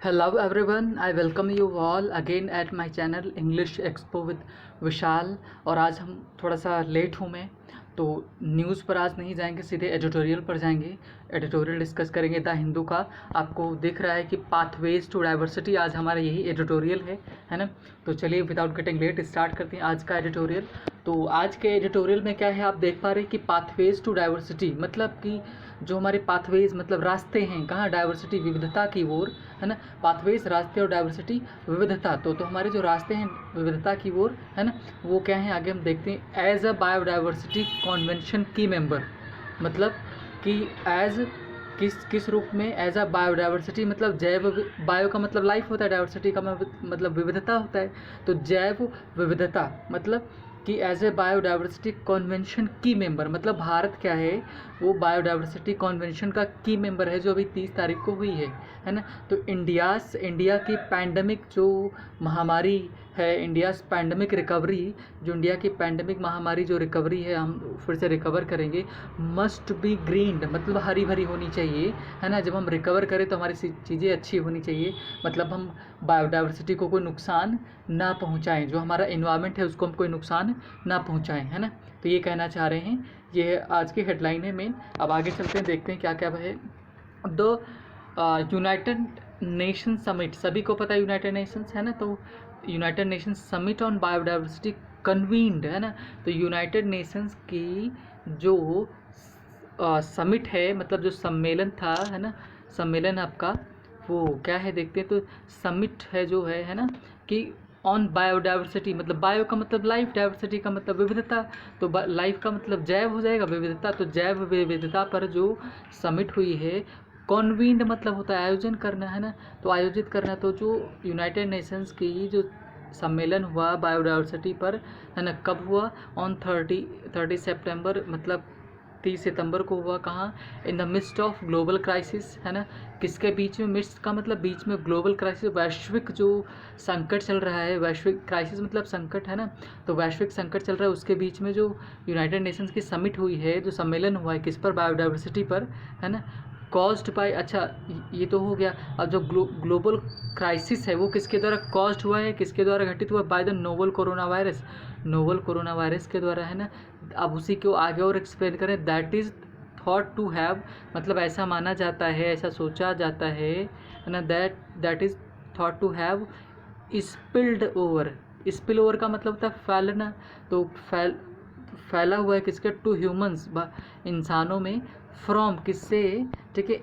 Hello everyone, I welcome you all again at my channel English Expo with विशाल। और आज हम थोड़ा सा लेट हूँ मैं, तो न्यूज़ पर आज नहीं जाएंगे, सीधे एडिटोरियल पर जाएंगे। एडिटोरियल डिस्कस करेंगे द हिंदू का। आपको दिख रहा है कि पाथवेज टू डाइवर्सिटी, आज हमारा यही एडिटोरियल है ना। तो चलिए विदाउट गेटिंग लेट स्टार्ट करते हैं आज का एडिटोरियल। तो आज के एडिटोरियल में क्या है, आप देख पा रहे हैं कि पाथवेज टू डाइवर्सिटी मतलब कि जो हमारे पाथवेज मतलब रास्ते हैं कहाँ, डाइवर्सिटी विविधता की ओर, है ना। पाथवेज रास्ते और डाइवर्सिटी विविधता, तो हमारे जो रास्ते हैं विविधता की ओर, है ना, वो क्या है आगे हम देखते हैं। एज अ बायोडाइवर्सिटी कन्वेंशन की मेंबर, मतलब कि एज किस रूप में, एज अ बायोडाइवर्सिटी मतलब जैव, बायो का मतलब लाइफ होता है, डाइवर्सिटी का मतलब विविधता होता है। तो जैव विविधता मतलब कि एज ए बायोडाइवर्सिटी कन्वेंशन की मेंबर, मतलब भारत क्या है, वो बायोडाइवर्सिटी कन्वेंशन का की मेंबर है, जो अभी 30 तारीख को हुई है ना। तो इंडिया की पैंडमिक जो महामारी है, इंडियाज़ पैंडमिक रिकवरी, जो इंडिया की पैंडमिक महामारी जो रिकवरी है, हम फिर से रिकवर करेंगे, मस्ट बी ग्रीन्ड मतलब हरी भरी होनी चाहिए, है ना। जब हम रिकवर करें तो हमारी चीज़ें अच्छी होनी चाहिए, मतलब हम बायोडाइवर्सिटी को कोई नुकसान ना पहुंचाएं, जो हमारा इन्वायरमेंट है उसको हम कोई नुकसान ना पहुंचाएं, है ना। तो ये कहना चाह रहे हैं, ये आज की हेडलाइन है मेन। अब आगे चलते हैं, देखते हैं क्या क्या है। दो यूनाइटेड नेशन समिट, सभी को पता है यूनाइटेड नेशंस, है ना। तो United Nations summit on biodiversity convened, है ना। तो यूनाइटेड नेशंस की जो समिट है, मतलब जो सम्मेलन था, है ना, सम्मेलन आपका वो क्या है देखते हैं। तो समिट है जो है ना, कि ऑन बायोडाइवर्सिटी, मतलब बायो का मतलब लाइफ, डाइवर्सिटी का मतलब विविधता, तो लाइफ का मतलब जैव हो जाएगा, विविधता तो जैव विविधता पर जो समिट हुई है। कॉन्वीन्ड मतलब होता है आयोजन करना, है ना। तो आयोजित करना, तो जो यूनाइटेड नेशंस की जो सम्मेलन हुआ बायोडाइवर्सिटी पर, है ना, कब हुआ, ऑन 30 सितंबर, मतलब 30 सितंबर को हुआ। कहाँ, in the mist of global crisis, है ना। किसके बीच में, मिस्ट का मतलब बीच में, ग्लोबल क्राइसिस वैश्विक जो संकट चल रहा है, वैश्विक क्राइसिस मतलब संकट, है ना। तो वैश्विक संकट चल रहा है, उसके बीच में जो यूनाइटेड नेशंस की समिट हुई है, जो सम्मेलन हुआ है, किस पर, बायोडाइवर्सिटी पर, है ना। कॉज्ड बाय, अच्छा ये तो हो गया। अब जो ग्लोबल क्राइसिस है वो किसके द्वारा कॉज्ड हुआ है, किसके द्वारा घटित हुआ, by the novel corona virus, novel corona virus के द्वारा, है ना। अब उसी को आगे और एक्सप्लेन करें, that is thought to have, मतलब ऐसा माना जाता है, ऐसा सोचा जाता है ना, that is thought to have spilled over. Spill over का मतलब होता है फैलना, तो फैला हुआ है किसके, टू ह्यूमंस, इंसानों में, फ्रॉम किससे, ठीक है,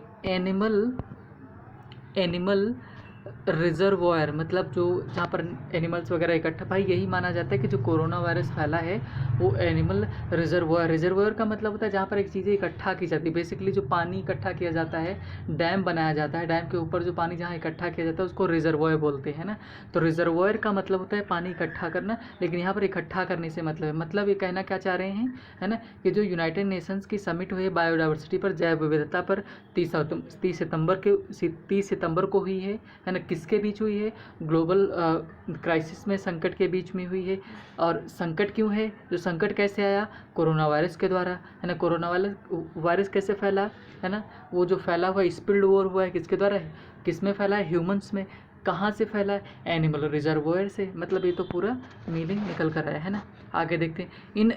एनिमल रिजर्वोयर, मतलब जो जहाँ पर एनिमल्स वगैरह इकट्ठा, भाई यही माना जाता है कि जो कोरोना वायरस फैला है वो एनिमल रिजर्वोयर, रिजर्वोयर का मतलब होता है जहाँ पर एक चीज़ें इकट्ठा की जाती है, बेसिकली जो पानी इकट्ठा किया जाता है, डैम बनाया जाता है, डैम के ऊपर जो पानी जहाँ इकट्ठा किया जाता है उसको रिजर्वोयर बोलते हैं ना। तो रिजर्वोयर का मतलब होता है पानी इकट्ठा करना, लेकिन यहाँ पर इकट्ठा करने से मतलब है, मतलब ये कहना क्या चाह रहे हैं, है ना, कि जो यूनाइटेड नेशंस की समिट हुई है बायोडाइवर्सिटी पर, जैव विविधता पर, 30 सितंबर को हुई है ना। किसके बीच हुई है, ग्लोबल क्राइसिस में, संकट के बीच में हुई है। और संकट क्यों है, जो संकट कैसे आया, कोरोना वायरस के द्वारा, है ना। कोरोना वायरस कैसे फैला, है ना, वो जो फैला हुआ स्पिल्ड ओवर हुआ है किसके द्वारा है, किस में फैला है, ह्यूमंस में। कहाँ से फैला है, एनिमल रिजर्वोयर से, मतलब ये तो पूरा मीनिंग निकल कर आया, है ना। आगे देखते हैं, इन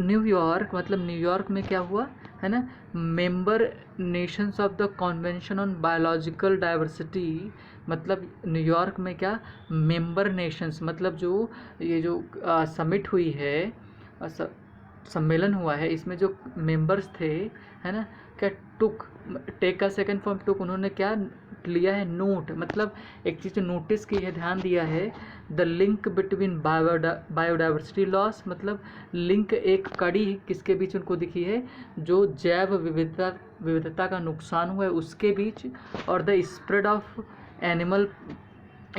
न्यूयॉर्क, मतलब न्यूयॉर्क में क्या हुआ, है ना, member Nations of the convention on biological diversity, मतलब न्यूयॉर्क में क्या, मेंबर नेशंस, मतलब जो ये जो समिट हुई है, सम्मेलन हुआ है, इसमें जो मेंबर्स थे, है ना, क्या टेक का सेकंड फॉर्म टुक, उन्होंने क्या लिया है, नोट, मतलब एक चीज़ नोटिस की है, ध्यान दिया है, the link between biodiversity loss, मतलब लिंक, एक कड़ी किसके बीच उनको दिखी है, जो जैव विविधता का नुकसान हुआ है उसके बीच, और the spread of animal,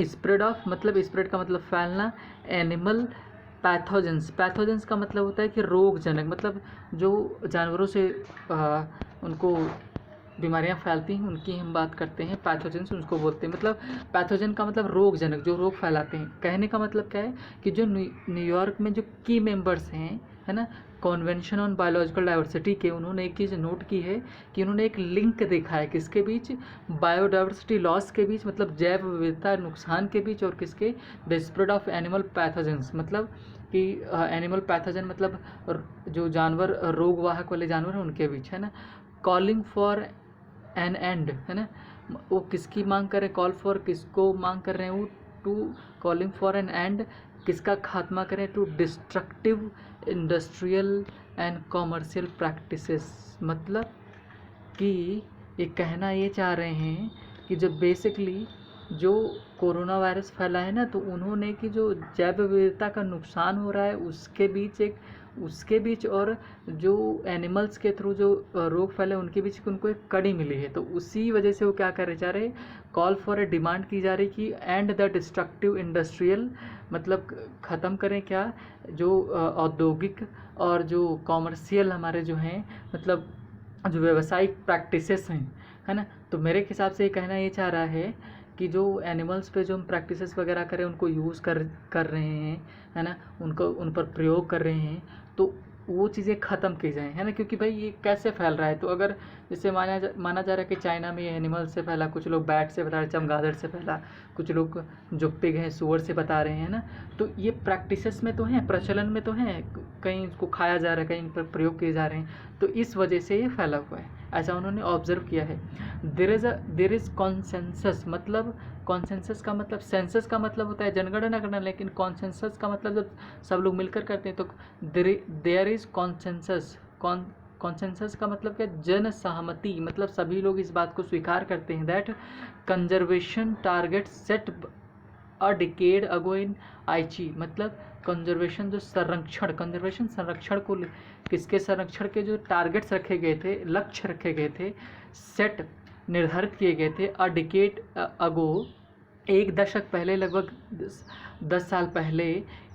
spread of मतलब, स्प्रेड का मतलब फैलना, एनिमल पैथोजेंस का मतलब होता है कि रोगजनक, मतलब जो जानवरों से उनको बीमारियां फैलती हैं उनकी हम बात करते हैं, पैथोजेंस उनको बोलते हैं, मतलब पैथोजन का मतलब रोगजनक, जो रोग फैलाते हैं। कहने का मतलब क्या है कि जो न्यूयॉर्क में जो की मेंबर्स हैं, है ना, कॉन्वेंशन ऑन बायोलॉजिकल डाइवर्सिटी के उन्होंने एक चीज़ नोट की है कि उन्होंने एक लिंक देखा है किसके बीच, बायोडाइवर्सिटी लॉस के बीच, मतलब जैव विविधता नुकसान के बीच, और किसके, the spread of animal pathogens, मतलब कि एनिमल पैथोजन मतलब जो जानवर रोगवाहक वाले जानवर हैं उनके बीच, है ना। कॉलिंग फॉर एन एंड, है ना, वो किसकी मांग कर रहे हैं, कॉल फॉर किसको मांग कर रहे हैं वो, to calling for an end, किसका खात्मा करें, to destructive industrial and commercial practices, मतलब कि ये कहना ये चाह रहे हैं कि जब बेसिकली जो कोरोना वायरस फैला है ना, तो उन्होंने कि जो जैव विविधता का नुकसान हो रहा है उसके बीच और जो एनिमल्स के थ्रू जो रोग फैले उनके बीच उनको एक कड़ी मिली है। तो उसी वजह से वो क्या कर जा रहे, कॉल फॉर ए डिमांड की जा रही कि एंड द डिस्ट्रक्टिव इंडस्ट्रियल, मतलब ख़त्म करें क्या, जो औद्योगिक और जो कॉमर्शियल हमारे जो हैं, मतलब जो व्यवसायिक प्रैक्टिसेस हैं, है ना। तो मेरे हिसाब से ये कहना ये चाह रहा है कि जो एनिमल्स पे जो हम प्रैक्टिसेस वगैरह करें, उनको यूज़ कर रहे हैं, है ना, उनको उन पर प्रयोग कर रहे हैं, तो वो चीज़ें ख़त्म की जाएँ, है ना। क्योंकि भाई ये कैसे फैल रहा है, तो अगर जैसे माना जा रहा है कि चाइना में ये एनिमल से फैला, कुछ लोग बैट से बता रहे हैं, चमगादड़ से फैला, कुछ लोग जो पिग हैं सूअर से बता रहे हैं ना। तो ये प्रैक्टिसेस में तो हैं, प्रचलन में तो हैं, कहीं इसको खाया जा रहा है, कहीं इन पर प्रयोग किए जा रहे हैं, तो इस वजह से ये फैला हुआ है, ऐसा उन्होंने ऑब्जर्व किया है। देर इज़ कॉन्सेंसस, मतलब कॉन्सेंसस का मतलब, सेंसस का मतलब होता है जनगणना करना, लेकिन कॉन्सेंसस का मतलब जब सब लोग मिलकर करते हैं, तो देयर इज़ कॉन्सेंसस, कॉन्सेंसस का मतलब क्या, जन सहमति, मतलब सभी लोग इस बात को स्वीकार करते हैं, that conservation target set a decade ago in Aichi, मतलब कंजर्वेशन जो संरक्षण, कंजर्वेशन संरक्षण को, किसके संरक्षण के जो टारगेट्स रखे गए थे, लक्ष्य रखे गए थे, सेट निर्धारित किए गए थे, अ डिकेड अगो, एक दशक पहले, लगभग 10 साल पहले,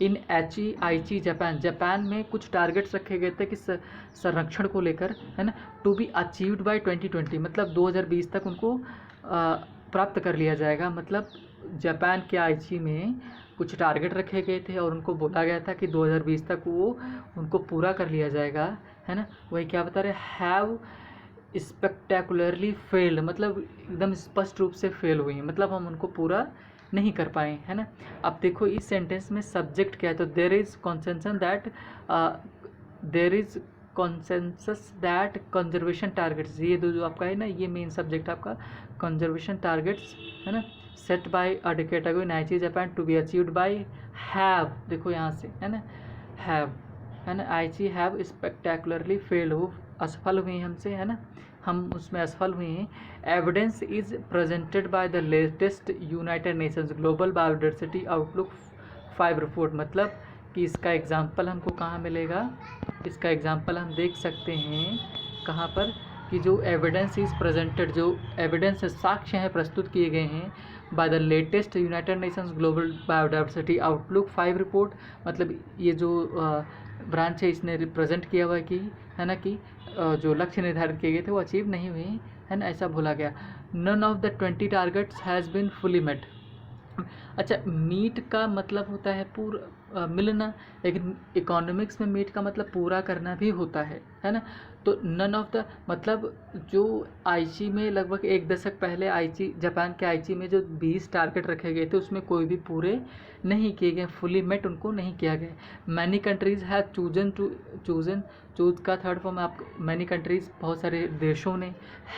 इन आइची जापान में कुछ टारगेट्स रखे गए थे कि संरक्षण को लेकर, है ना, टू बी अचीव्ड बाय 2020, मतलब 2020 तक उनको प्राप्त कर लिया जाएगा। मतलब जापान के आइची में कुछ टारगेट रखे गए थे और उनको बोला गया था कि 2020 तक वो उनको पूरा कर लिया जाएगा, है ना। वही क्या बता रहे, हैव स्पेक्टेकुलरली फेल्ड, मतलब एकदम स्पष्ट रूप से फेल हुई हैं, मतलब हम उनको पूरा नहीं कर पाए, है ना। अब देखो इस सेंटेंस में सब्जेक्ट क्या है, तो there is consensus that conservation targets, ये जो आपका है ना, ये मेन सब्जेक्ट आपका कंजर्वेशन टारगेट्स, है ना, set by a decade ago in Aichi Japan to be achieved by have, देखो यहाँ से, है ना, हैव, है ना, आइची हैव स्पेक्टेकुलरली फेल्ड, वो असफल हुई हमसे, है ना, हम उसमें असफल हुए हैं। Evidence is presented by the latest United Nations global biodiversity outlook 5 report, मतलब कि इसका एग्जाम्पल हमको कहाँ मिलेगा, इसका एग्जाम्पल हम देख सकते हैं कहाँ पर, कि जो एविडेंस इज़ प्रेजेंटेड, जो एविडेंस साक्ष्य हैं प्रस्तुत किए गए हैं by the latest United Nations global biodiversity outlook 5 report, मतलब ये जो ब्रांच है इसने रिप्रेजेंट किया हुआ है कि, है ना, कि जो लक्ष्य निर्धारित किए गए थे वो अचीव नहीं हुए, है ना, ऐसा बोला गया। None of the 20 targets has been fully met. अच्छा, मीट का मतलब होता है पूरा मिलना, लेकिन इकोनॉमिक्स में मीट का मतलब पूरा करना भी होता है ना। तो नन ऑफ द मतलब जो आइची में लगभग एक दशक पहले आइची, जापान के आइची में जो 20 टारगेट रखे गए थे उसमें कोई भी पूरे नहीं किए गए, फुली मेट उनको नहीं किया गया। मैनी कंट्रीज़ हैव चूज़ का थर्ड फॉर्म आप, मैनी कंट्रीज़ बहुत सारे देशों ने,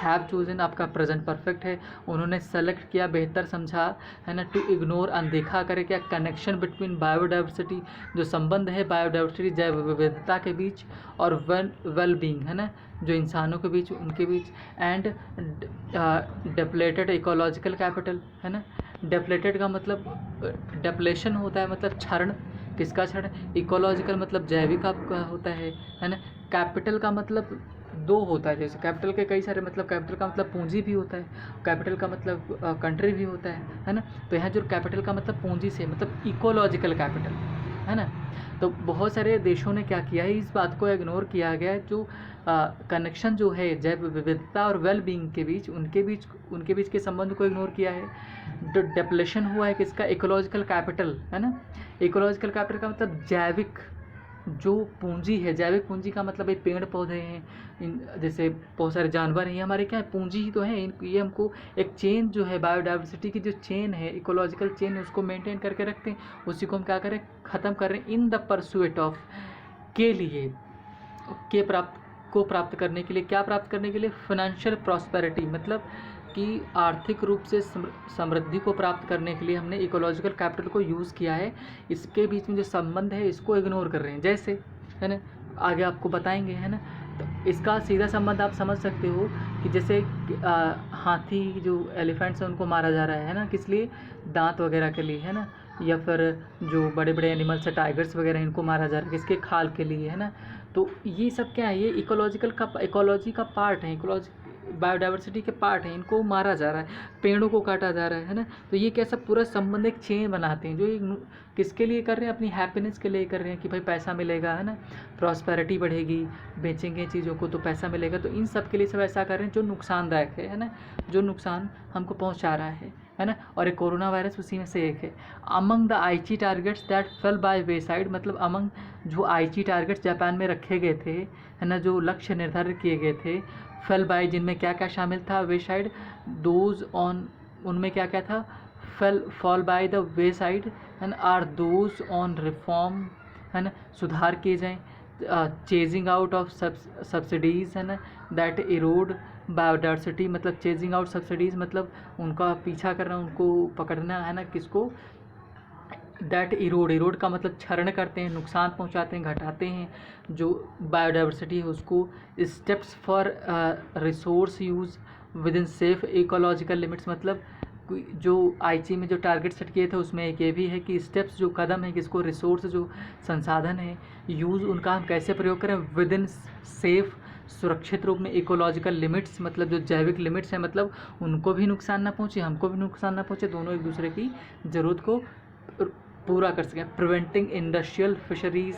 हैव चूजन आपका प्रेजेंट परफेक्ट है, उन्होंने सेलेक्ट किया, बेहतर समझा, है ना, टू इग्नोर अनदेखा करे क्या, कनेक्शन बिटवीन बायोडाइवर्सिटी, जो संबंध है बायोडाइवर्सिटी जैव विविधता के बीच और वेल बीइंग, है ना, जो इंसानों के बीच उनके बीच, एंड डेप्लेटेड इकोलॉजिकल कैपिटल, है ना। डेप्लेटेड का मतलब डेप्लेशन होता है, मतलब क्षरण, किसका क्षरण, इकोलॉजिकल मतलब जैविक आपका होता है ना। कैपिटल का मतलब 2 होता है, जैसे कैपिटल के कई सारे मतलब, कैपिटल का मतलब पूंजी भी होता है, कैपिटल का मतलब कंट्री भी होता है ना। तो यहाँ जो कैपिटल का मतलब पूंजी से, मतलब इकोलॉजिकल कैपिटल, है ना। तो बहुत सारे देशों ने क्या किया है, इस बात को इग्नोर किया गया है, जो कनेक्शन जो है जैव विविधता और वेल बीइंग के बीच, उनके बीच के संबंध को इग्नोर किया है। जो डेप्लेशन हुआ है किसका, इकोलॉजिकल कैपिटल, है ना। इकोलॉजिकल कैपिटल का मतलब जैविक जो पूंजी है, जैविक पूंजी का मतलब ये पेड़ पौधे हैं, इन जैसे बहुत सारे जानवर हैं, ये हमारे क्या है, पूंजी ही तो है। ये हमको एक चेन जो है, बायोडाइवर्सिटी की जो चेन है, इकोलॉजिकल चेन है, उसको मेंटेन करके रखते हैं। उसी को हम क्या करें, ख़त्म कर रहे हैं इन द परसुएट ऑफ, के लिए, के प्राप्त करने के लिए, क्या प्राप्त करने के लिए, फाइनेंशियल प्रॉस्पेरिटी, मतलब कि आर्थिक रूप से समृद्धि को प्राप्त करने के लिए हमने इकोलॉजिकल कैपिटल को यूज़ किया है। इसके बीच में जो संबंध है इसको इग्नोर कर रहे हैं, जैसे, है ना, आगे आपको बताएंगे, है ना। तो इसका सीधा संबंध आप समझ सकते हो कि जैसे हाथी, जो एलिफेंट्स हैं उनको मारा जा रहा है ना, किस लिए, दांत वगैरह के लिए, है ना, या फिर जो बड़े बड़े एनिमल्स है, टाइगर्स वगैरह, इनको मारा जा रहा है किसके, खाल के लिए, है ना। तो ये सब क्या है, ये इकोलॉजी का पार्ट है, बायोडाइवर्सिटी के पार्ट हैं, इनको मारा जा रहा है, पेड़ों को काटा जा रहा है ना। तो ये कैसा पूरा संबंध, एक चेन बनाते हैं, जो एक किसके लिए कर रहे हैं, अपनी हैप्पीनेस के लिए कर रहे हैं कि भाई पैसा मिलेगा, है ना, प्रॉस्पेरिटी बढ़ेगी, बेचेंगे चीज़ों को तो पैसा मिलेगा। तो इन सब के लिए सब ऐसा कर रहे हैं जो नुकसानदायक है ना, जो नुकसान हमको पहुंचा रहा है ना। और एक कोरोना वायरस उसी में से एक है। अमंग द आईची targets that fell by way side, मतलब अमंग जो आईची टारगेट्स जापान में रखे गए थे, है ना, जो लक्ष्य निर्धारित किए गए थे, फेल बाय, जिनमें क्या क्या शामिल था, वे साइड, दोज ऑन, उनमें क्या क्या था, fall by the wayside, and are those on reform, है ना, सुधार किए जाएँ, चेजिंग आउट ऑफ सब्सिडीज़, है ना, दैट इरोड बायोडाइवर्सिटी, मतलब चेजिंग आउट सब्सिडीज़ मतलब उनका पीछा करना, उनको पकड़ना, है ना, किसको, दैट इरोड का मतलब क्षरण करते हैं, नुकसान पहुंचाते हैं, घटाते हैं जो बायोडाइवर्सिटी है उसको। Steps for resource use with in safe ecological limits, मतलब जो आईची में जो टारगेट सेट किए थे उसमें एक ये भी है कि स्टेप्स, जो कदम है, किसको, रिसोर्स, जो संसाधन है, यूज़ उनका हम कैसे प्रयोग करें, विद इन सेफ, सुरक्षित रूप में, इकोलॉजिकल लिमिट्स, मतलब जो जैविक लिमिट्स हैं, मतलब उनको भी नुकसान ना पहुँचे, हमको भी नुकसान ना पहुँचे, दोनों एक दूसरे की ज़रूरत को पूरा कर सकें। प्रिवेंटिंग इंडस्ट्रियल फिशरीज़,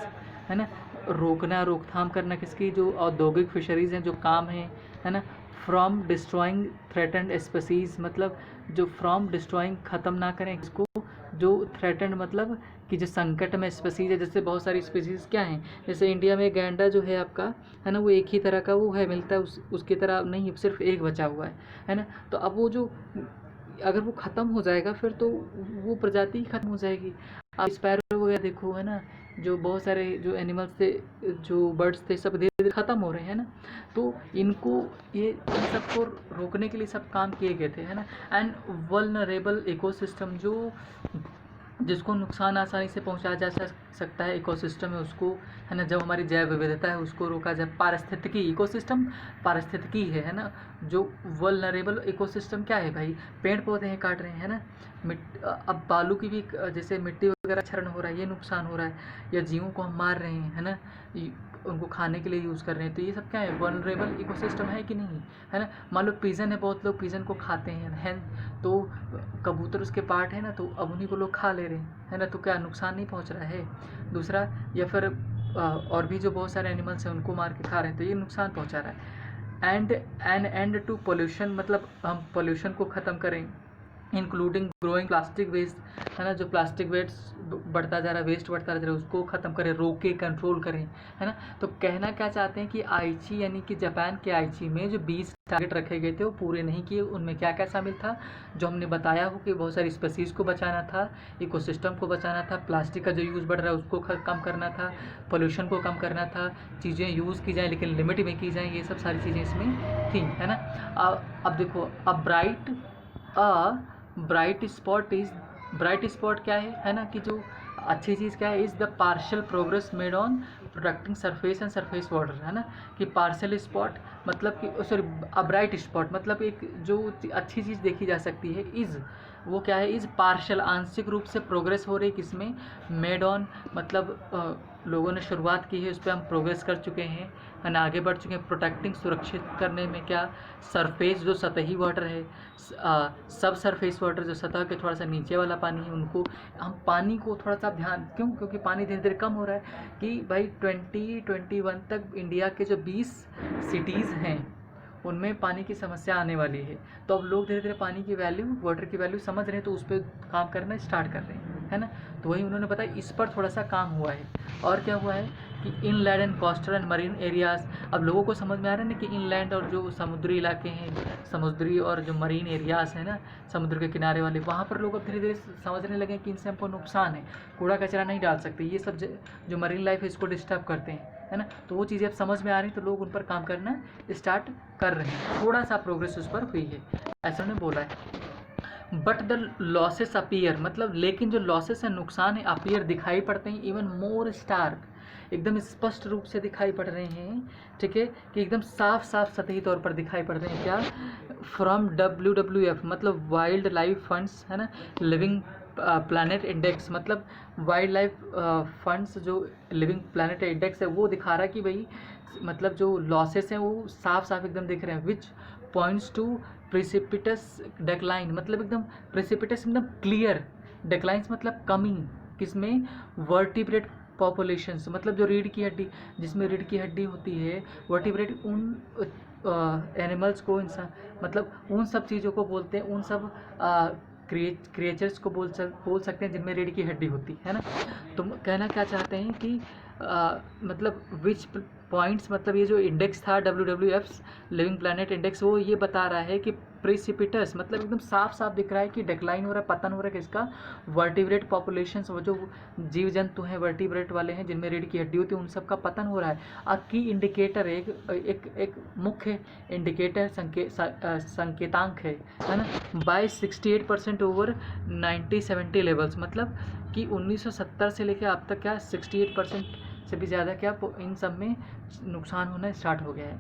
है ना, रोकना, रोकथाम करना किसकी, जो औद्योगिक फिशरीज़ हैं, जो काम है ना। फ्रॉम डिस्ट्रॉइंग थ्रेटेंड स्पीसीज़, मतलब जो फ्रॉम डिस्ट्रॉइंग, ख़त्म ना करें इसको, जो थ्रेटेंड मतलब कि जो संकट में स्पीसीज़ है, जैसे बहुत सारी स्पीसीज़ क्या हैं, जैसे इंडिया में गैंडा जो है आपका, है ना, वो एक ही तरह का वो है, मिलता है, उसकी तरह नहीं, सिर्फ एक बचा हुआ है ना। तो अब वो जो, अगर वो ख़त्म हो जाएगा फिर तो वो प्रजाति ही ख़त्म हो जाएगी। आप स्पैरो वगैरह देखो, है ना, जो बहुत सारे जो एनिमल्स थे, जो बर्ड्स थे, सब धीरे धीरे ख़त्म हो रहे हैं ना। तो इनको, ये इन सबको रोकने के लिए सब काम किए गए थे, है ना। एंड वल्नरेबल इकोसिस्टम, जो जिसको नुकसान आसानी से पहुंचाया जा सकता है इकोसिस्टम है उसको, है ना, जब हमारी जैव विविधता है उसको रोका जाए। पारिस्थितिकी, इकोसिस्टम पारिस्थितिकी है ना। जो वल्नरेबल इकोसिस्टम क्या है भाई, पेड़ पौधे हैं काट रहे हैं, है ना, अब बालू की भी, जैसे मिट्टी वगैरह क्षरण हो रहा है, ये नुकसान हो रहा है, या जीवों को हम मार रहे हैं, है ना, उनको खाने के लिए यूज़ कर रहे हैं। तो ये सब क्या है, वल्नरेबल इकोसिस्टम है कि नहीं, है ना। मान लो पिजन है, बहुत लोग पिजन को खाते हैं, तो कबूतर उसके पार्ट है ना, तो अब उन्हीं को लोग खा ले रहे हैं, है ना। तो क्या नुकसान नहीं पहुंच रहा है दूसरा, या फिर और भी जो बहुत सारे एनिमल्स हैं उनको मार के खा रहे हैं, तो ये नुकसान पहुंचा रहा है। एंड टू पोल्यूशन, मतलब हम पोल्यूशन को ख़त्म करें, इंक्लूडिंग ग्रोइंग प्लास्टिक वेस्ट, है ना, जो प्लास्टिक वेस्ट बढ़ता जा रहा है, वेस्ट बढ़ता जा रहा है, उसको ख़त्म करें, रोके, कंट्रोल करें, है ना। तो कहना क्या चाहते हैं कि आईची, यानी कि जापान के आईची में जो 20 टारगेट रखे गए थे वो पूरे नहीं किए। उनमें क्या क्या शामिल था, जो हमने बताया हो कि बहुत सारी स्पीसीज़ को बचाना था, इकोसिस्टम को बचाना था, प्लास्टिक का जो यूज़ बढ़ रहा है उसको कम करना था, पोल्यूशन को कम करना था, चीज़ें यूज़ की जाएँ लेकिन लिमिट में की जाएँ, ये सब सारी चीज़ें इसमें थी, है ना। अब देखो, ब्राइट स्पॉट क्या है ना, कि जो अच्छी चीज़ क्या है, is the partial progress made on protecting surface and surface water, है ना। कि पार्शियल स्पॉट मतलब कि, सॉरी, ब्राइट स्पॉट मतलब एक जो अच्छी चीज़ देखी जा सकती है, इज़, वो क्या है, इज़ पार्शियल, आंशिक रूप से प्रोग्रेस हो रही है, किसमें, मेड ऑन, मतलब लोगों ने शुरुआत की है, उस पर हम प्रोग्रेस कर चुके हैं, आगे बढ़ चुके हैं। प्रोटेक्टिंग, सुरक्षित करने में क्या, सरफेस जो सतही वाटर है, सब सरफेस वाटर जो सतह के थोड़ा सा नीचे वाला पानी है, उनको हम पानी को थोड़ा सा ध्यान, क्योंकि पानी धीरे धीरे कम हो रहा है, कि भाई 2021 तक इंडिया के जो 20 सिटीज़ हैं उनमें पानी की समस्या आने वाली है। तो अब लोग धीरे धीरे पानी की वैल्यू, वाटर की वैल्यू समझ रहे हैं, तो उस पर काम करना स्टार्ट कर रहे हैं, है ना। तो वही उन्होंने बताया, इस पर थोड़ा सा काम हुआ है। और क्या हुआ है कि inland and coastal and marine areas. अब लोगों को समझ में आ रहा है ना कि इनलैंड और जो समुद्री इलाके हैं, समुद्री और जो मरीन एरियाज़ हैं ना, समुद्र के किनारे वाले, वहाँ पर लोग अब धीरे धीरे समझने लगे कि इनसे हमको नुकसान है, कूड़ा कचरा नहीं डाल सकते, ये सब जो मरीन लाइफ है इसको डिस्टर्ब करते हैं, है ना। तो वो चीज़ें अब समझ में आ रही, तो लोग उन पर काम करना स्टार्ट कर रहे हैं। थोड़ा सा प्रोग्रेस उस पर हुई है, ऐसा उन्होंने बोला है। बट द लॉसेस अपीयर, मतलब लेकिन जो लॉसेस हैं, नुकसान है, अपीयर दिखाई पड़ते हैं, इवन मोर स्टार्क, एकदम स्पष्ट रूप से दिखाई पड़ रहे हैं, ठीक है, कि एकदम साफ साफ सतही तौर पर दिखाई पड़ रहे हैं। क्या? फ्रॉम WWF मतलब वाइल्ड लाइफ फंड्स, है ना, लिविंग प्लानट इंडेक्स, मतलब वाइल्ड लाइफ फंड्स जो लिविंग प्लानट इंडेक्स है वो दिखा रहा है कि भाई मतलब जो लॉसेस हैं वो साफ साफ एकदम दिख रहे हैं। विच पॉइंट्स टू प्रिसिपिटस डेक्लाइन, मतलब एकदम प्रिसिपिटस एकदम क्लियर, डेक्लाइंस मतलब कमी, किसमें? वर्टिब्रेट पॉपुलेशंस, मतलब जो रीढ़ की हड्डी, जिसमें रीढ़ की हड्डी होती है, वर्टिब्रेट उन एनिमल्स को, इंसान मतलब उन सब चीज़ों को बोलते हैं, उन सब क्रिएचर्स को बोल सकते हैं जिनमें रीढ़ की हड्डी होती है ना। तो कहना क्या चाहते हैं कि मतलब विच पॉइंट्स, मतलब ये जो इंडेक्स था WWF लिविंग प्लानट इंडेक्स, वो ये बता रहा है कि प्रिसिपिटस मतलब एकदम साफ साफ दिख रहा है कि डिक्लाइन हो रहा है, पतन हो रहा है किसका? वर्टिब्रेट पॉपुलेशंस, वो जो जीव जंतु हैं वर्टिब्रेट वाले हैं जिनमें रीढ़ की हड्डी होती है, उन सब का पतन हो रहा है। और की इंडिकेटर एक मुख्य इंडिकेटर संकेतांक है ना, बाय 68% ओवर 1970 लेवल्स, मतलब कि 1970 से लेकर अब तक क्या 68% से भी ज़्यादा क्या इन सब में नुकसान होना स्टार्ट हो गया है।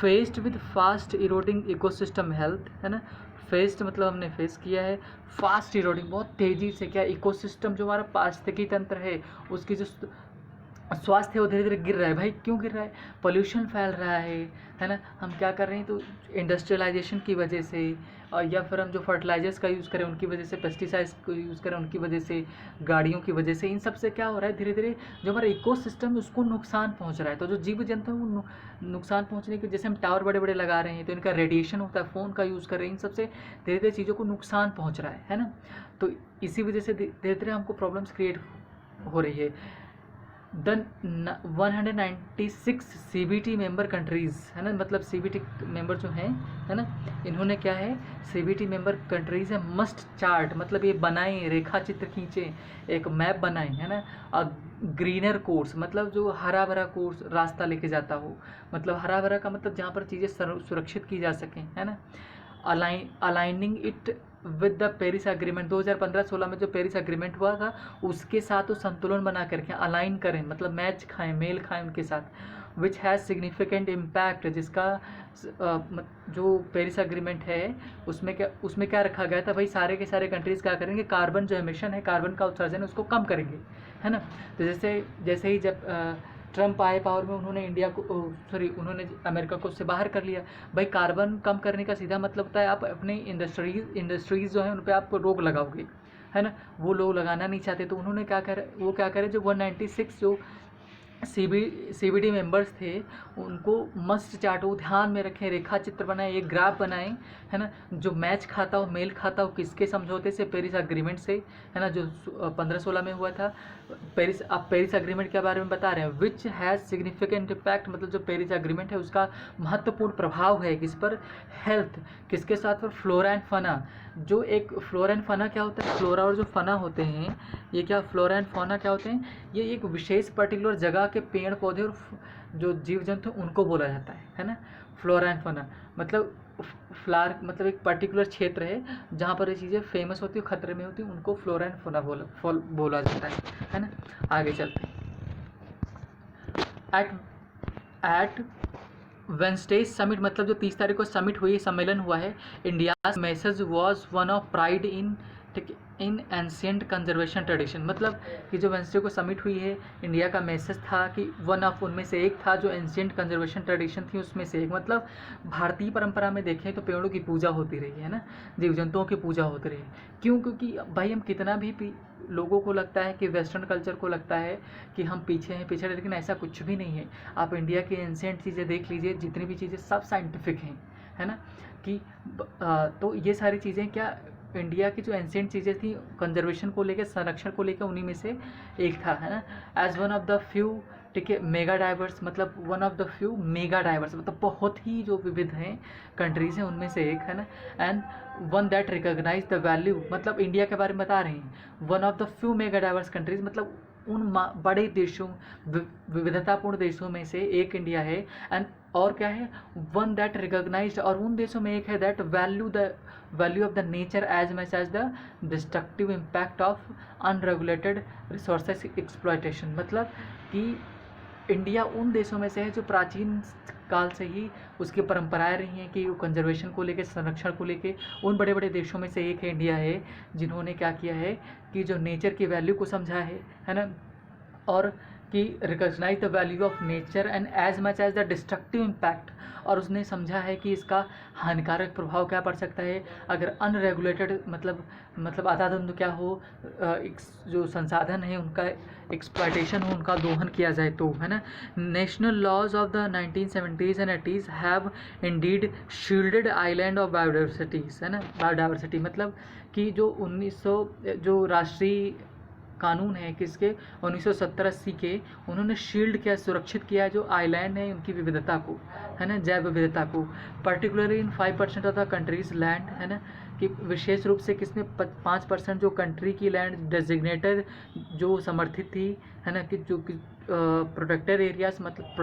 Faced with fast eroding ecosystem health, है ना, फेस्ड मतलब हमने फेस किया है, फास्ट इरोडिंग बहुत तेज़ी से क्या इकोसिस्टम जो हमारा पारिस्थितिकी तंत्र है उसकी जो स्वास्थ्य है वो धीरे धीरे गिर रहा है। भाई क्यों गिर रहा है? पोल्यूशन फैल रहा है ना। हम क्या कर रहे हैं, तो इंडस्ट्रियलाइजेशन की वजह से, और या फिर हम जो फर्टिलाइजर्स का यूज़ करें उनकी वजह से, पेस्टिसाइड्स को यूज़ करें उनकी वजह से, गाड़ियों की वजह से, इन सब से क्या हो रहा है, धीरे धीरे जो हमारा इकोसिस्टम है उसको नुकसान पहुंच रहा है। तो जो जीव जंतु है वो नुकसान पहुंचने की, जैसे हम टावर बड़े बड़े लगा रहे हैं तो इनका रेडिएशन होता है, फ़ोन का यूज़ कर रहे हैं, इन सबसे धीरे धीरे चीज़ों को नुकसान पहुँच रहा है ना। तो इसी वजह से धीरे धीरे हमको प्रॉब्लम्स क्रिएट हो रही है। द 196 CBT मेंबर कंट्रीज़, है ना, मतलब CBT मेंबर जो हैं, है ना, इन्होंने क्या है, CBT मेंबर कंट्रीज़ है, मस्ट चार्ट मतलब ये बनाएं, रेखा चित्र खींचें, एक मैप बनाएं, है ना, और ग्रीनर कोर्स मतलब जो हरा भरा कोर्स रास्ता लेके जाता हो, मतलब हरा भरा का मतलब जहाँ पर चीज़ें सुरक्षित की जा सकें, है ना। Aligning it with the Paris agreement, 2015-16 में जो पेरिस एग्रीमेंट हुआ था उसके साथ वो संतुलन बना करके अलाइन करें, मतलब मैच खाएं, मेल खाएं उनके साथ। विच हैज़ सिग्निफिकेंट इम्पैक्ट, जिसका जो पेरिस एग्रीमेंट है उसमें क्या रखा गया था, भाई सारे के सारे कंट्रीज़ क्या करेंगे, कार्बन जो एमिशन है, कार्बन का उत्सर्जन है उसको कम करेंगे, है ना। तो जैसे ही जब ट्रम्प आए पावर में, उन्होंने उन्होंने अमेरिका को उससे बाहर कर लिया। भाई कार्बन कम करने का सीधा मतलब होता है आप अपने इंडस्ट्रीज़ जो है उन पर आप रोक लगाओगे, है ना। वो लोग लगाना नहीं चाहते, तो उन्होंने क्या करे, जो 196 जो CBD मेंबर्स थे उनको मस्ट चार्ट, वो ध्यान में रखें, रेखा चित्र बनाएं, एक ग्राफ बनाएं, है ना, जो मैच खाता हो, मेल खाता हो किसके समझौते से, पेरिस एग्रीमेंट से, है ना, जो 15-16 में हुआ था पेरिस। आप पेरिस एग्रीमेंट के बारे में बता रहे हैं, विच हैज़ सिग्निफिकेंट इम्पैक्ट, मतलब जो पेरिस एग्रीमेंट है उसका महत्वपूर्ण प्रभाव है किस पर, हेल्थ, किसके साथ पर, फ्लोरा एंड फना। जो एक फ्लोरा एंड फना क्या होता है, फ्लोरा और जो फना होते हैं ये क्या, फ्लोरा एंड फौना क्या होते हैं, ये एक विशेष पर्टिकुलर जगह के पेड़ पौधे और जो जीव जंतु उनको बोला जाता है ना। फ्लोरा एंड फौना मतलब फ्लावर, मतलब एक पर्टिकुलर क्षेत्र है जहाँ पर ये चीज़ें फेमस होती है, खतरे में होती है, उनको फ्लोरा एंड फौना बोला जाता है ना। आगे चलते हैं। एट वेंसडे समिट, मतलब जो 30 तारीख को समिट हुई, सम्मेलन हुआ है, India message was one of pride in ancient conservation tradition, मतलब कि जो वेंसडे को समिट हुई है, इंडिया का मैसेज था कि वन ऑफ उनमें से एक था, जो एंशिएंट कंजर्वेशन ट्रेडिशन थी उसमें से एक, मतलब भारतीय परंपरा में देखें तो पेड़ों की पूजा होती रही है ना, जीव जंतुओं की पूजा होती रही। क्यों? क्योंकि भाई हम कितना भी लोगों को लगता है कि वेस्टर्न कल्चर को लगता है कि हम पीछे हैं, लेकिन ऐसा कुछ भी नहीं है। आप इंडिया की एंशिएंट चीज़ें देख लीजिए, जितनी भी चीज़ें सब साइंटिफिक हैं, है ना, कि तो ये सारी चीज़ें क्या इंडिया की जो एंशिएंट चीज़ें थी कंजर्वेशन को लेकर, संरक्षण को लेकर, उन्हीं में से एक था, है ना। As one of the few ठीक है। मेगा डाइवर्स मतलब one of the few mega diverse मतलब बहुत ही जो विविध हैं कंट्रीज़ हैं उनमें से एक है ना। And one that recognise the value मतलब इंडिया के बारे में बता रहे हैं, one of the few mega diverse countries मतलब उन बड़े देशों विविधतापूर्ण देशों में से एक इंडिया है। एंड और क्या है, वन दैट रिकॉग्नाइज्ड, और उन देशों में एक है that value of the nature as much as the destructive impact of unregulated resources exploitation. मतलब कि इंडिया उन देशों में से है जो प्राचीन काल से ही उसकी परंपराएं रही हैं कि कंजर्वेशन को लेके, संरक्षण को लेके, उन बड़े बड़े देशों में से एक है इंडिया है जिन्होंने क्या किया है कि जो नेचर की वैल्यू को समझा है ना, और कि recognise the value of nature and as much as the destructive impact, और उसने समझा है कि इसका हानिकारक प्रभाव क्या पड़ सकता है अगर अनरेगुलेटेड मतलब आधाधुंध क्या हो, जो संसाधन है उनका एक्सप्लॉयटेशन हो, उनका दोहन किया जाए तो, है ना। National laws of the 1970s and 80s have indeed shielded island of biodiversities, है ना। बायोडाइवर्सिटी मतलब कि जो 1900 जो राष्ट्रीय कानून है किसके 1970-80 के, उन्होंने शील्ड किया, सुरक्षित किया जो आइलैंड है उनकी विविधता को, है ना, जैव विविधता को, particularly in 5% of the countries land, है ना, कि विशेष रूप से किसमें 5% जो कंट्री की लैंड डेजिग्नेटेड जो समर्थित थी, है ना, कि जो प्रोटेक्टेड एरियाज मतलब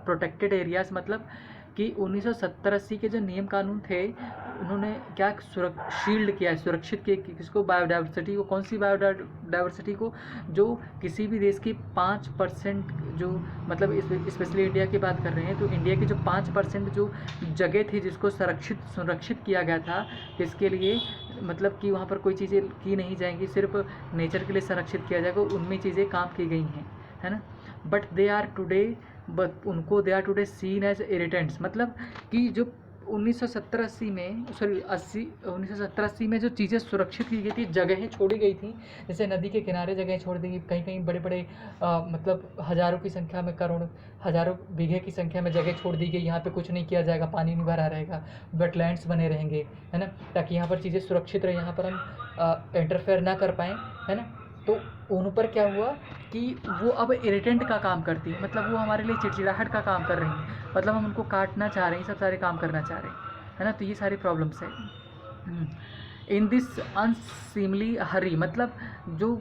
प्रोटेक्टेड एरियाज मतलब कि 1970-80 के जो नियम कानून थे उन्होंने क्या शील्ड किया है, सुरक्षित किया किसको, बायोडाइवर्सिटी को। कौन सी बायोडाइवर्सिटी को, जो किसी भी देश की 5% जो मतलब स्पेशली इंडिया की बात कर रहे हैं तो इंडिया की जो 5% जो जगह थी जिसको संरक्षित किया गया था, किसके लिए, मतलब कि वहाँ पर कोई चीज़ें की नहीं जाएंगी, सिर्फ नेचर के लिए संरक्षित किया जाएगा, उनमें चीज़ें काम की गई हैं, है ना। But they are today seen as irritants, मतलब कि जो 1970-80 में 1970-80 में जो चीज़ें सुरक्षित की गई थी, जगहें छोड़ी गई थी, जैसे नदी के किनारे जगहें छोड़ दी गई, कहीं कहीं बड़े बड़े मतलब हज़ारों की संख्या में, हज़ारों बीघे की संख्या में जगह छोड़ दी गई, यहाँ पे कुछ नहीं किया जाएगा, पानी नहीं भरा रहेगा, वेटलैंड्स बने रहेंगे, है ना, ताकि यहाँ पर चीज़ें सुरक्षित रहे, यहाँ पर हम इंटरफेयर ना कर पाएँ, है ना। तो उन पर क्या हुआ कि वो अब इरिटेंट का काम करती है, मतलब वो हमारे लिए चिड़चिड़ाहट का काम कर रही हैं, मतलब हम उनको काटना चाह रहे हैं, सब सारे काम करना चाह रहे हैं, है ना। तो ये सारी प्रॉब्लम्स है। इन दिस अनसीमली हरी मतलब जो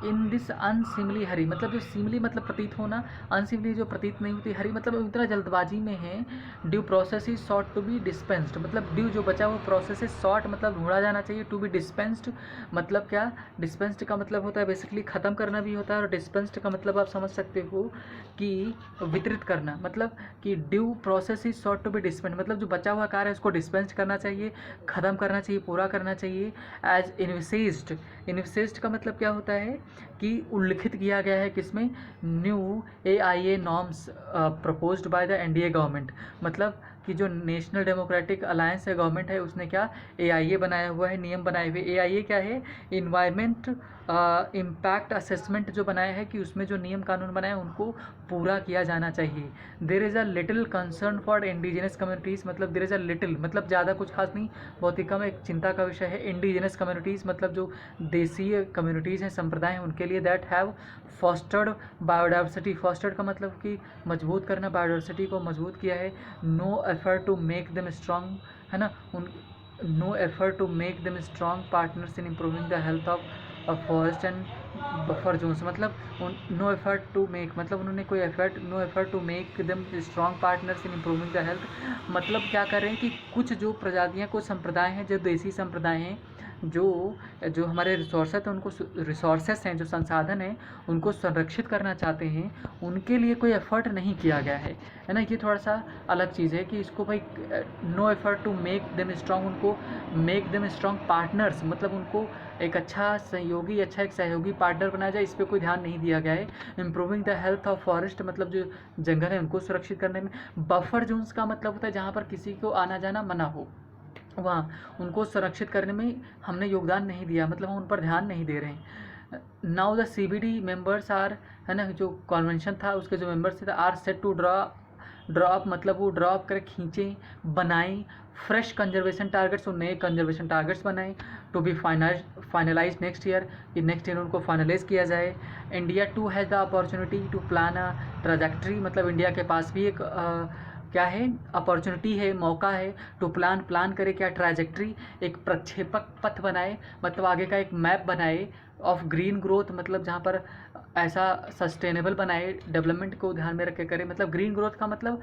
इन दिस अनसिमली हरी मतलब जो सिमली मतलब प्रतीत होना, अनसिमली जो प्रतीत नहीं होती, हरी मतलब उतना जल्दबाजी में है। Due process is sought to be dispensed मतलब ड्यू जो बचा वो प्रोसेस इज सॉट मतलब ढूंढा जाना चाहिए, टू बी डिस्पेंस्ड मतलब क्या, डिस्पेंस्ड का मतलब होता है बेसिकली ख़त्म करना भी होता है, और डिस्पेंस्ड का मतलब आप समझ सकते हो कि वितरित करना, मतलब कि due process is sought to be dispensed मतलब जो बचा हुआ कार्य है उसको डिस्पेंस्ड करना चाहिए, ख़त्म करना चाहिए, पूरा करना चाहिए। एज इन्विसेस्ड का मतलब क्या होता है कि उल्लिखित किया गया है किसमें, new AIA norms proposed by the NDA government, मतलब कि जो नेशनल डेमोक्रेटिक अलायंस है, गवर्नमेंट है, उसने क्या AIA बनाया हुआ है, नियम बनाए हुए। AIA क्या है, इन्वायरमेंट इम्पैक्ट असेसमेंट जो बनाया है कि उसमें जो नियम कानून बनाए उनको पूरा किया जाना चाहिए। There is a little concern for indigenous communities मतलब देर इज़ अ लिटिल मतलब ज़्यादा कुछ खास नहीं, बहुत ही कम एक चिंता का विषय है। इंडिजिनस कम्युनिटीज़ मतलब जो देसीय कम्युनिटीज़ हैं, संप्रदाय हैं, उनके लिए दैट हैव फॉस्टर्ड बायोडाइवर्सिटी, फॉस्टर्ड का मतलब कि मजबूत करना, बायोडाइवर्सिटी को मजबूत किया है। No effort to make them strong, है ना, no effort to make them strong partners in improving the health of forest and buffer zones मतलब नो एफर्ट टू मेक मतलब उन्होंने कोई effort, no effort to make them strong partners in improving the health, मतलब क्या कर रहे हैं कि कुछ जो प्रजातियां, कुछ संप्रदाय हैं, जो देसी संप्रदाय हैं, जो हमारे रिसोर्सेस हैं, उनको रिसोर्सेस हैं, जो संसाधन हैं, उनको संरक्षित करना चाहते हैं, उनके लिए कोई एफर्ट नहीं किया गया है ना। ये थोड़ा सा अलग चीज़ है कि इसको भाई no effort to make them strong, उनको मेक देम स्ट्रॉन्ग पार्टनर्स मतलब उनको एक अच्छा सहयोगी, अच्छा एक सहयोगी पार्टनर बनाया जाए, इस पर कोई ध्यान नहीं दिया गया है। Improving the health of forest मतलब जो जंगल है उनको सुरक्षित करने में। बफर जोन्स का मतलब होता है जहाँ पर किसी को आना जाना मना हो, वहाँ उनको संरक्षित करने में हमने योगदान नहीं दिया, मतलब हम उन पर ध्यान नहीं दे रहे हैं। Now the CBD members are, है ना, जो कॉन्वेंशन था उसके जो मेंबर्स थे, are set to draw drop मतलब वो ड्रॉप करें, खींचें, बनाएं फ्रेश कंजर्वेशन टारगेट्स और नए कंजर्वेशन टारगेट्स बनाएं to be finalise next year, कि नेक्स्ट ईयर उनको फाइनलाइज किया जाए। India too has the opportunity to plan a trajectory, मतलब इंडिया के पास भी एक क्या है, अपॉर्चुनिटी है, मौका है टू प्लान करे क्या, ट्रैजेक्टरी, एक प्रक्षेपक पथ बनाए, मतलब आगे का एक मैप बनाए ऑफ ग्रीन ग्रोथ, मतलब जहाँ पर ऐसा सस्टेनेबल बनाए, डेवलपमेंट को ध्यान में रख के करे, मतलब ग्रीन ग्रोथ का मतलब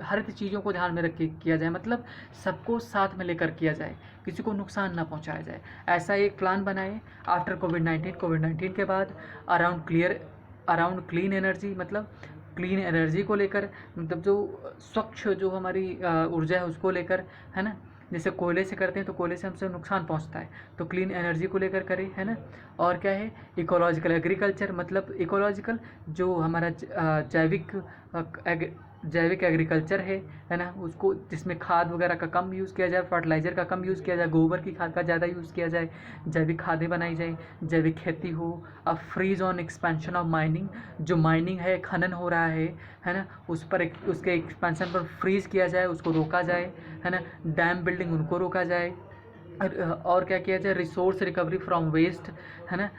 हरित चीज़ों को ध्यान में रख के किया जाए, मतलब सबको साथ में लेकर किया जाए, किसी को नुकसान ना पहुंचाया जाए, ऐसा एक प्लान बनाए। आफ्टर कोविड-19 के बाद अराउंड क्लीन एनर्जी, मतलब क्लीन एनर्जी को लेकर, मतलब जो स्वच्छ जो हमारी ऊर्जा है उसको लेकर, है ना, जैसे कोयले से करते हैं तो कोयले से हमसे नुकसान पहुंचता है, तो क्लीन एनर्जी को लेकर करें, है ना। और क्या है, इकोलॉजिकल एग्रीकल्चर, मतलब इकोलॉजिकल जो हमारा जैविक एग्रीकल्चर है ना, उसको जिसमें खाद वगैरह का कम यूज़ किया जाए, फर्टिलाइज़र का कम यूज़ किया जाए, गोबर की खाद का ज़्यादा यूज़ किया जाए, जैविक खादें बनाई जाए, जैविक खेती हो। अब freeze on expansion of mining, जो माइनिंग है, खनन हो रहा है ना, उस पर उसके एक्सपेंशन पर फ्रीज किया जाए, उसको रोका जाए, है ना। डैम बिल्डिंग उनको रोका जाए। और क्या किया जाए, रिसोर्स रिकवरी फ्रॉम वेस्ट, है ना,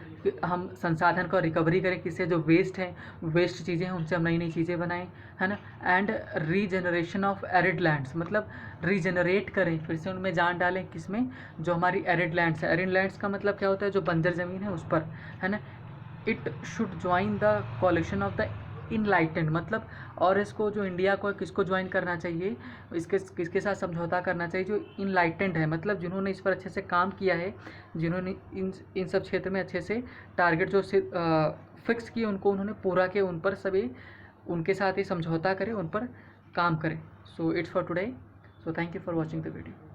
हम संसाधन का रिकवरी करें, किससे, जो वेस्ट हैं, वेस्ट चीज़ें हैं उनसे हम नई नई चीज़ें बनाएं, है ना। And regeneration of arid lands, मतलब रीजनरेट करें, फिर से उनमें जान डालें, किसमें, जो हमारी एरिड लैंड्स है। एरिड लैंड्स का मतलब क्या होता है, जो बंजर ज़मीन है उस पर, है ना। It should join the collection of the enlightened, मतलब और इसको जो इंडिया को किसको ज्वाइन करना चाहिए, किसके साथ समझौता करना चाहिए, जो इनलाइटेंड है, मतलब जिन्होंने इस पर अच्छे से काम किया है, जिन्होंने इन सब क्षेत्र में अच्छे से टारगेट जो फिक्स किए उनको उन्होंने पूरा किया, उन पर सभी उनके साथ ही समझौता करें, उन पर काम करें। So it's for today, so thank you for watching the video.